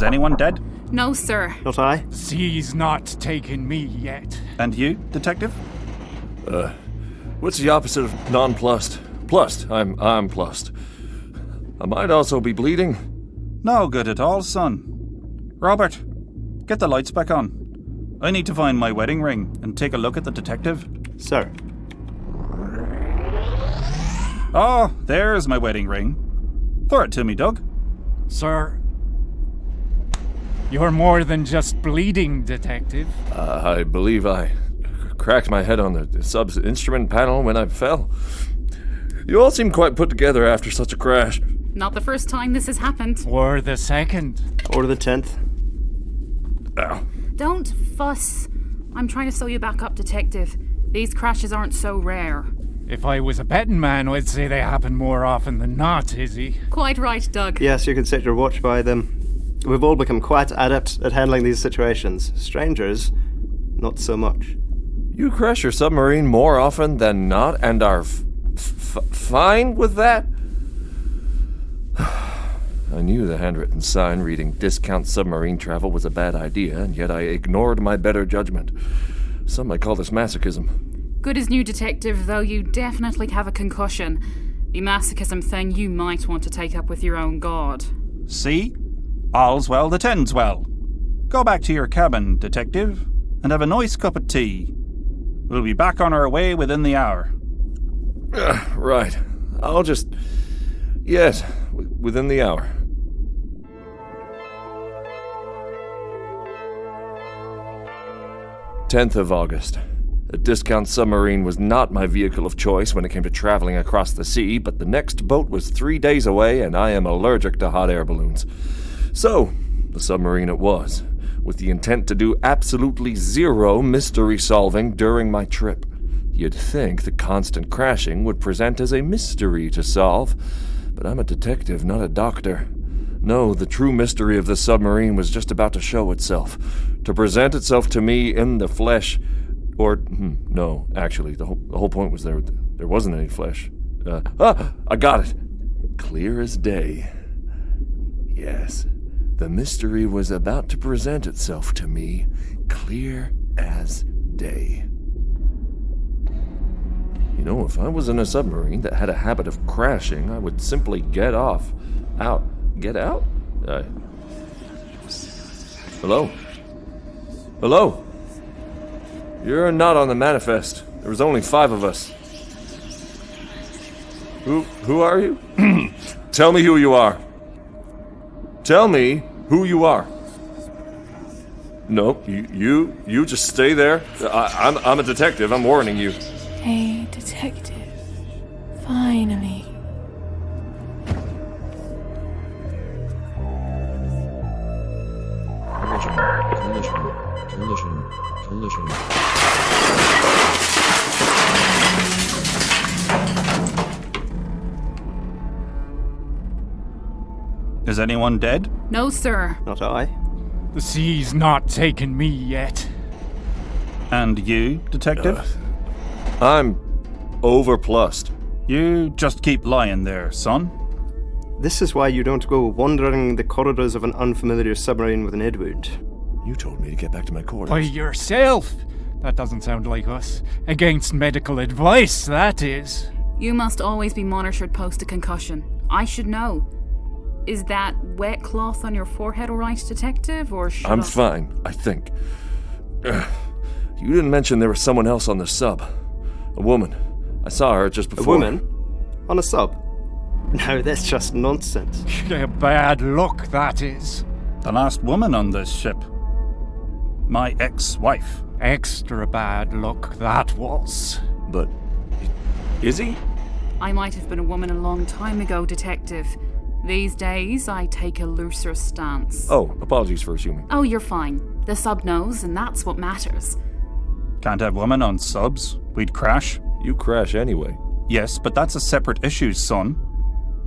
anyone dead? No, sir. Not I. Sea's not taken me yet. And you, detective? What's the opposite of nonplussed? Plussed. I'm plussed. I might also be bleeding. No good at all, son. Robert, get the lights back on. I need to find my wedding ring and take a look at the detective. Sir. Oh, there's my wedding ring. Throw it to me, Doug. Sir, you're more than just bleeding, detective. I believe I cracked my head on the sub's instrument panel when I fell. You all seem quite put together after such a crash. Not the first time this has happened. Or the second. Or the 10th. Ow. Don't fuss. I'm trying to sew you back up, detective. These crashes aren't so rare. If I was a betting man, I'd say they happen more often than not, Izzy. Quite right, Doug. Yes, you can set your watch by them. We've all become quite adept at handling these situations. Strangers, not so much. You crash your submarine more often than not and are fine with that? I knew the handwritten sign reading discount submarine travel was a bad idea, and yet I ignored my better judgment. Some might call this masochism. Good as new, detective, though you definitely have a concussion. The masochism thing you might want to take up with your own god. See? All's well that ends well. Go back to your cabin, detective, and have a nice cup of tea. We'll be back on our way within the hour. Right. I'll just... Yes, within the hour. August 10th. A discount submarine was not my vehicle of choice when it came to traveling across the sea, but the next boat was 3 days away, and I am allergic to hot air balloons. So, the submarine it was, with the intent to do absolutely zero mystery solving during my trip. You'd think the constant crashing would present as a mystery to solve, but I'm a detective, not a doctor. No, the true mystery of the submarine was just about to show itself, to present itself to me in the flesh. Or, no, actually, the whole point was there wasn't any flesh. I got it. Clear as day. Yes, the mystery was about to present itself to me, clear as day. You know, if I was in a submarine that had a habit of crashing, I would simply get off. Get out? Hello? Hello? You're not on the manifest. There was only 5 of us. Who are you? Tell me who you are. Tell me who you are. No, you just stay there. I'm a detective. I'm warning you. Hey, detective. Finally. Collision. Is anyone dead? No, sir. Not I. The sea's not taken me yet. And you, detective? I'm overplussed. You just keep lying there, son. This is why you don't go wandering the corridors of an unfamiliar submarine with an Edward. You told me to get back to my quarters. By yourself? That doesn't sound like us. Against medical advice, that is. You must always be monitored post a concussion. I should know. Is that wet cloth on your forehead all right, detective, or should I'm fine, I think. You didn't mention there was someone else on the sub. A woman. I saw her just before. A woman? On a sub? No, that's just nonsense. A bad look, that is. The last woman on this ship. My ex-wife. Extra bad luck, that was. But... Izzy? I might have been a woman a long time ago, detective. These days, I take a looser stance. Oh, apologies for assuming. Oh, you're fine. The sub knows, and that's what matters. Can't have women on subs. We'd crash. You crash anyway. Yes, but that's a separate issue, son.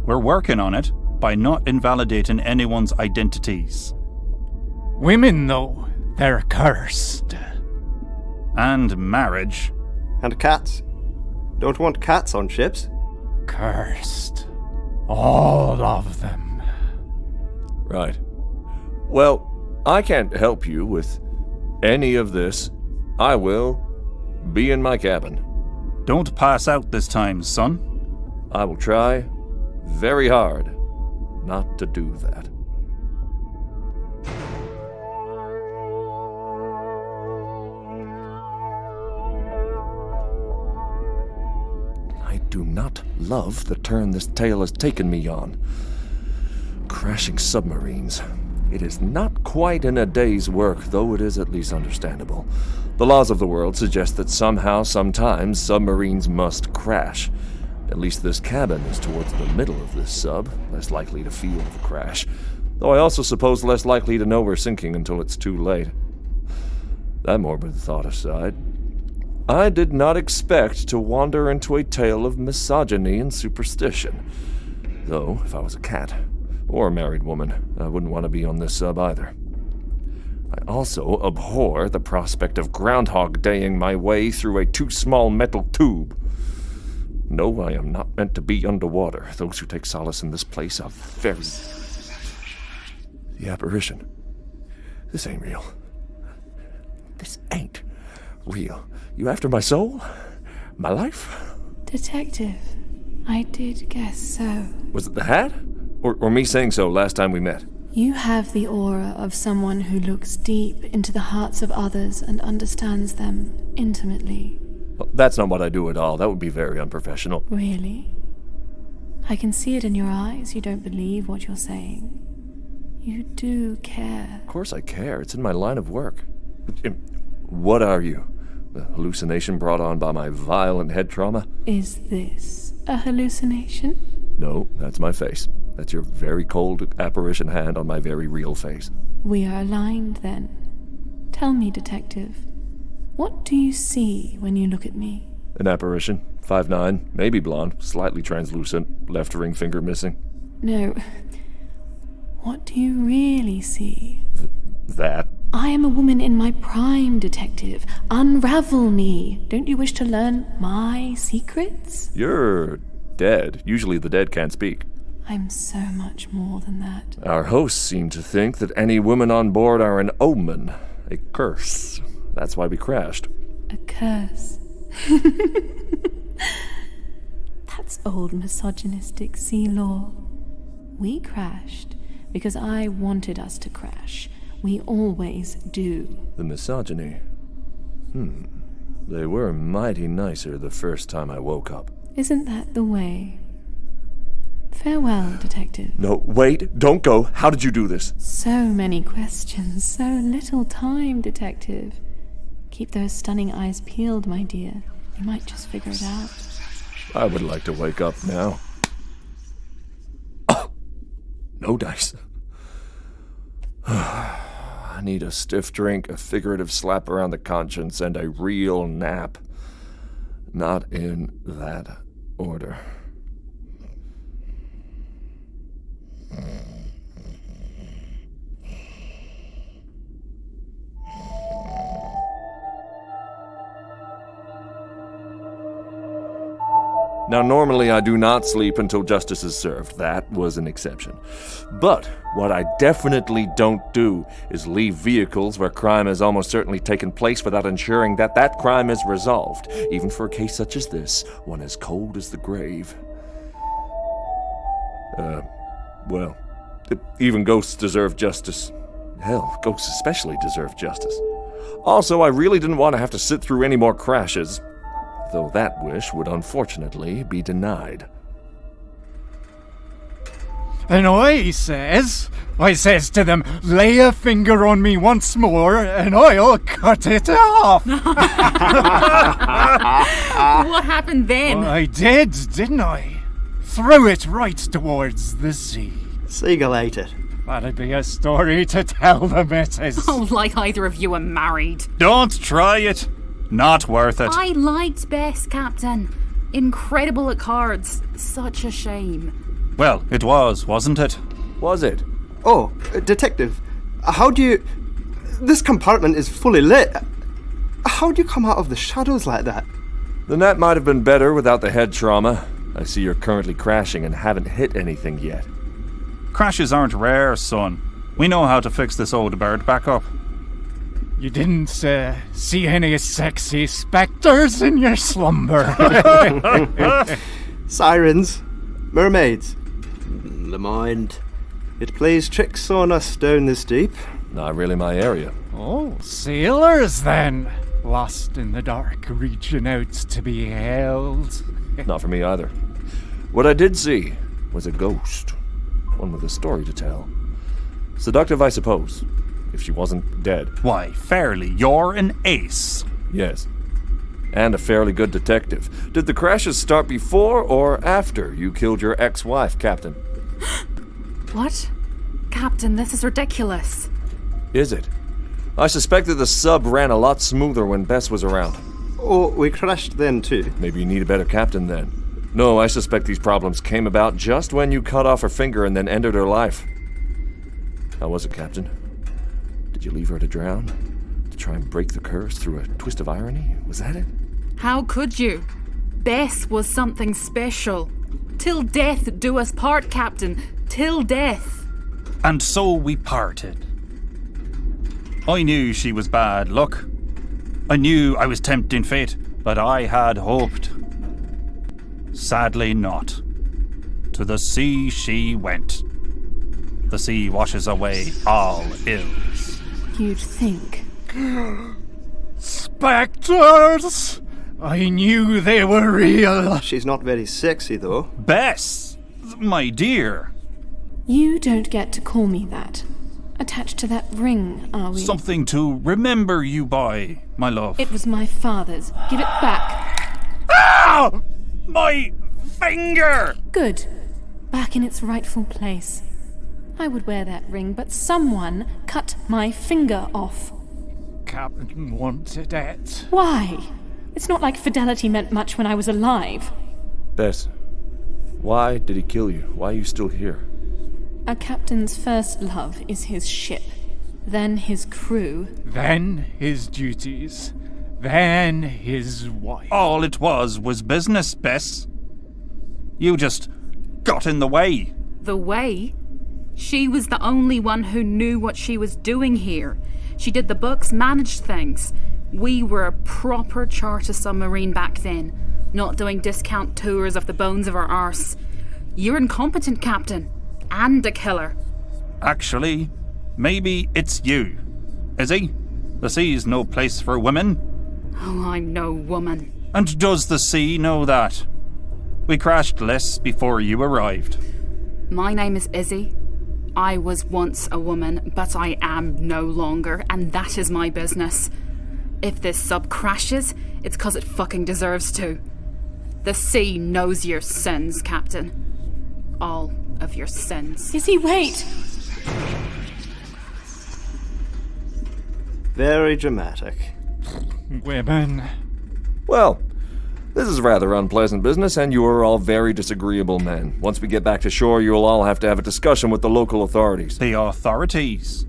We're working on it by not invalidating anyone's identities. Women, though, they're cursed. And marriage. And cats. Don't want cats on ships. Cursed. All of them. Right. Well, I can't help you with any of this. I will be in my cabin. Don't pass out this time, son. I will try very hard not to do that. I do not love the turn this tale has taken me on. Crashing submarines. It is not quite in a day's work, though it is at least understandable. The laws of the world suggest that somehow, sometimes, submarines must crash. At least this cabin is towards the middle of this sub, less likely to feel the crash. Though I also suppose less likely to know we're sinking until it's too late. That morbid thought aside, I did not expect to wander into a tale of misogyny and superstition. Though, if I was a cat, or a married woman, I wouldn't want to be on this sub either. I also abhor the prospect of Groundhog Daying my way through a too small metal tube. No, I am not meant to be underwater. Those who take solace in this place are very... The apparition. This ain't real. This ain't real. You after my soul? My life? Detective, I did guess so. Was it the hat? Or me saying so last time we met? You have the aura of someone who looks deep into the hearts of others and understands them intimately. Well, that's not what I do at all. That would be very unprofessional. Really? I can see it in your eyes. You don't believe what you're saying. You do care. Of course I care. It's in my line of work. What are you? The hallucination brought on by my violent head trauma? Is this a hallucination? No, that's my face. That's your very cold apparition hand on my very real face. We are aligned then. Tell me, Detective, what do you see when you look at me? An apparition, 5'9", maybe blonde, slightly translucent, left ring finger missing. No. What do you really see? That. I am a woman in my prime, Detective. Unravel me. Don't you wish to learn my secrets? You're dead. Usually the dead can't speak. I'm so much more than that. Our hosts seem to think that any women on board are an omen, a curse. That's why we crashed. A curse. That's old misogynistic sea law. We crashed because I wanted us to crash. We always do. The misogyny. They were mighty nicer the first time I woke up. Isn't that the way? Farewell, Detective. No, wait, don't go. How did you do this? So many questions, so little time, Detective. Keep those stunning eyes peeled, my dear. You might just figure it out. I would like to wake up now. Oh, no dice. I need a stiff drink, a figurative slap around the conscience, and a real nap. Not in that order. Now, normally I do not sleep until justice is served. That was an exception. But what I definitely don't do is leave vehicles where crime has almost certainly taken place without ensuring that that crime is resolved, even for a case such as this, one as cold as the grave. Well, even ghosts deserve justice. Hell, ghosts especially deserve justice. Also, I really didn't want to have to sit through any more crashes, though that wish would unfortunately be denied. And I says to them, lay a finger on me once more and I'll cut it off. What happened then? Well, I did, didn't I? Threw it right towards the sea. Seagull ate it. That'd be a story to tell the missus. Oh, like either of you are married. Don't try it. Not worth it. I liked Bess, Captain. Incredible at cards. Such a shame. Well, it was, wasn't it? Was it? Oh, Detective, how do you... This compartment is fully lit. How do you come out of the shadows like that? Then that might have been better without the head trauma. I see you're currently crashing and haven't hit anything yet. Crashes aren't rare, son. We know how to fix this old bird back up. You didn't see any sexy spectres in your slumber? Sirens, mermaids. The mind. It plays tricks on us down this deep. Not really my area. Oh, sailors then. Lost in the dark, reaching out to be held. Not for me either. What I did see was a ghost. One with a story to tell. Seductive, I suppose, if she wasn't dead. Why, Fairleigh, you're an ace. Yes. And a fairly good detective. Did the crashes start before or after you killed your ex-wife, Captain? What? Captain, this is ridiculous. Is it? I suspect that the sub ran a lot smoother when Bess was around. Oh, we crashed then too. Maybe you need a better captain then. No, I suspect these problems came about just when you cut off her finger and then ended her life. How was it, Captain? Did you leave her to drown? To try and break the curse through a twist of irony? Was that it? How could you? Bess was something special. Till death do us part, Captain. Till death. And so we parted. I knew she was bad luck. I knew I was tempting fate, but I had hoped. Sadly not. To the sea she went. The sea washes away all ills. You'd think. Spectres! I knew they were real. She's not very sexy though. Bess, my dear. You don't get to call me that. Attached to that ring, are we? Something to remember you by, my love. It was my father's. Give it back. Ow! My finger! Good. Back in its rightful place. I would wear that ring, but someone cut my finger off. Captain wanted it. Why? It's not like fidelity meant much when I was alive. Bess, why did he kill you? Why are you still here? A captain's first love is his ship, then his crew. Then his duties. Then his wife. All it was business, Bess. You just got in the way. The way? She was the only one who knew what she was doing here. She did the books, managed things. We were a proper charter submarine back then, not doing discount tours of the bones of our arse. You're incompetent, Captain. And a killer. Actually, maybe it's you. Izzy, the sea's no place for women. Oh, I'm no woman. And does the sea know that? We crashed less before you arrived. My name is Izzy. I was once a woman, but I am no longer, and that is my business. If this sub crashes, it's 'cause it fucking deserves to. The sea knows your sins, Captain. All of your sins. Izzy, wait! Very dramatic. Women. Well, this is rather unpleasant business, and you are all very disagreeable men. Once we get back to shore, you'll all have to have a discussion with the local authorities. The authorities?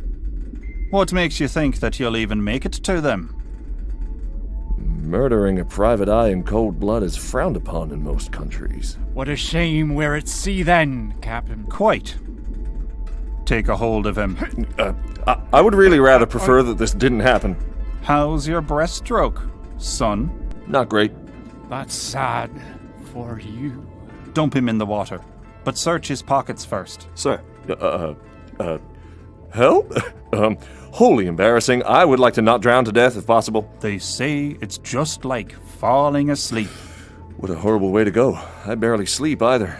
What makes you think that you'll even make it to them? Murdering a private eye in cold blood is frowned upon in most countries. What a shame we're at sea then, Captain. Quite. Take a hold of him. I would really rather prefer that this didn't happen. How's your breaststroke, son? Not great. That's sad for you. Dump him in the water, but search his pockets first. Sir, Help? Wholly embarrassing. I would like to not drown to death if possible. They say it's just like falling asleep. What a horrible way to go. I barely sleep either.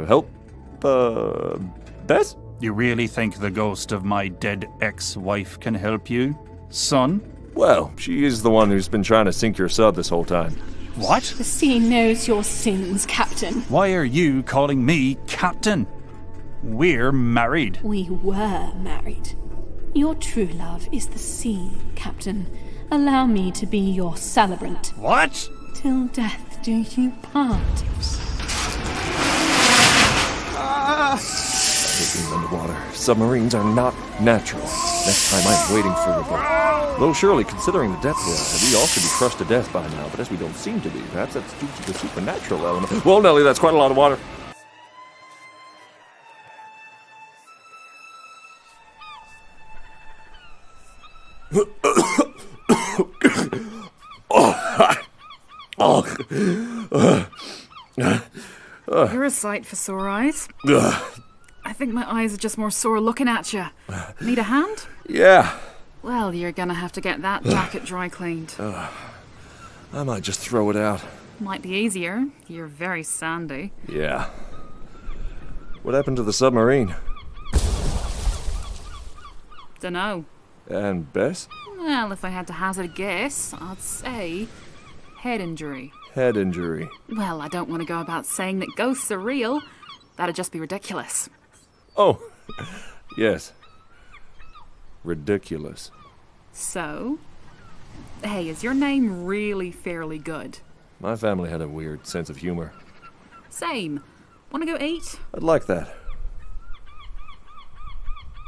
Help? Bess? You really think the ghost of my dead ex-wife can help you, son? Well, she is the one who's been trying to sink your sub this whole time. What? The sea knows your sins, Captain. Why are you calling me captain? We're married. We were married. Your true love is the sea, Captain. Allow me to be your celebrant. What? Till death do you part. I hate being underwater. Submarines are not natural. Next time I'm waiting for a boat. Though surely, considering the depth we're at, we all should be crushed to death by now, but as we don't seem to be, perhaps that's due to the supernatural element. Well, Nellie, that's quite a lot of water. You're a sight for sore eyes. I think my eyes are just more sore looking at you. Need a hand? Yeah. Well, you're gonna have to get that jacket dry cleaned. I might just throw it out. Might be easier. You're very sandy. Yeah. What happened to the submarine? Dunno. And Bess? Well, if I had to hazard a guess, I'd say head injury. Head injury. Well, I don't want to go about saying that ghosts are real. That'd just be ridiculous. Oh, yes. Ridiculous. So? Hey, is your name really Fairleigh Goode? My family had a weird sense of humor. Same. Want to go eat? I'd like that.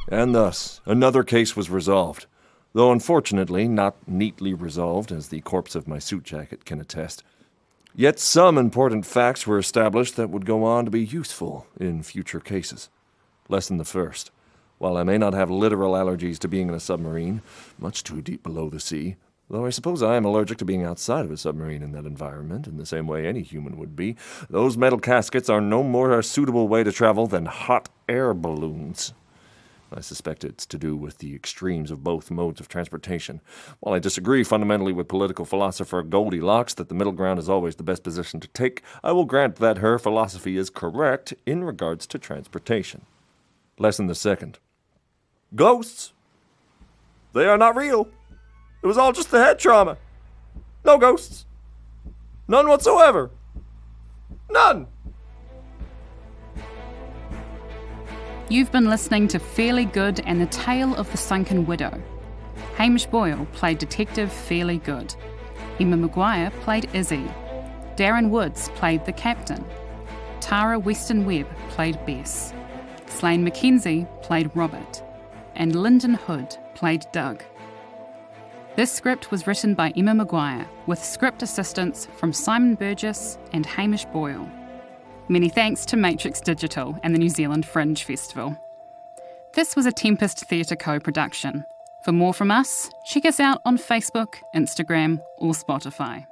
And thus, another case was resolved, though unfortunately not neatly resolved, as the corpse of my suit jacket can attest. Yet some important facts were established that would go on to be useful in future cases. Lesson the first. While I may not have literal allergies to being in a submarine, much too deep below the sea, though I suppose I am allergic to being outside of a submarine in that environment, in the same way any human would be, those metal caskets are no more a suitable way to travel than hot air balloons. I suspect it's to do with the extremes of both modes of transportation. While I disagree fundamentally with political philosopher Goldilocks that the middle ground is always the best position to take, I will grant that her philosophy is correct in regards to transportation. Lesson the second. Ghosts. They are not real. It was all just the head trauma. No ghosts. None whatsoever. None. You've been listening to Fairleigh Goode and the Tale of the Sunken Widow. Hamish Boyle played Detective Fairleigh Goode. Emma Maguire played Izzy. Darryn Woods played the Captain. Tara Weston-Webb played Bess. Slaine McKenzie played Robert. And Lyndon Hood played Doug. This script was written by Emma Maguire, with script assistance from Simon Burgess and Hamish Boyle. Many thanks to Matrix Digital and the New Zealand Fringe Festival. This was a Tempest Theatre co-production. For more from us, check us out on Facebook, Instagram, or Spotify.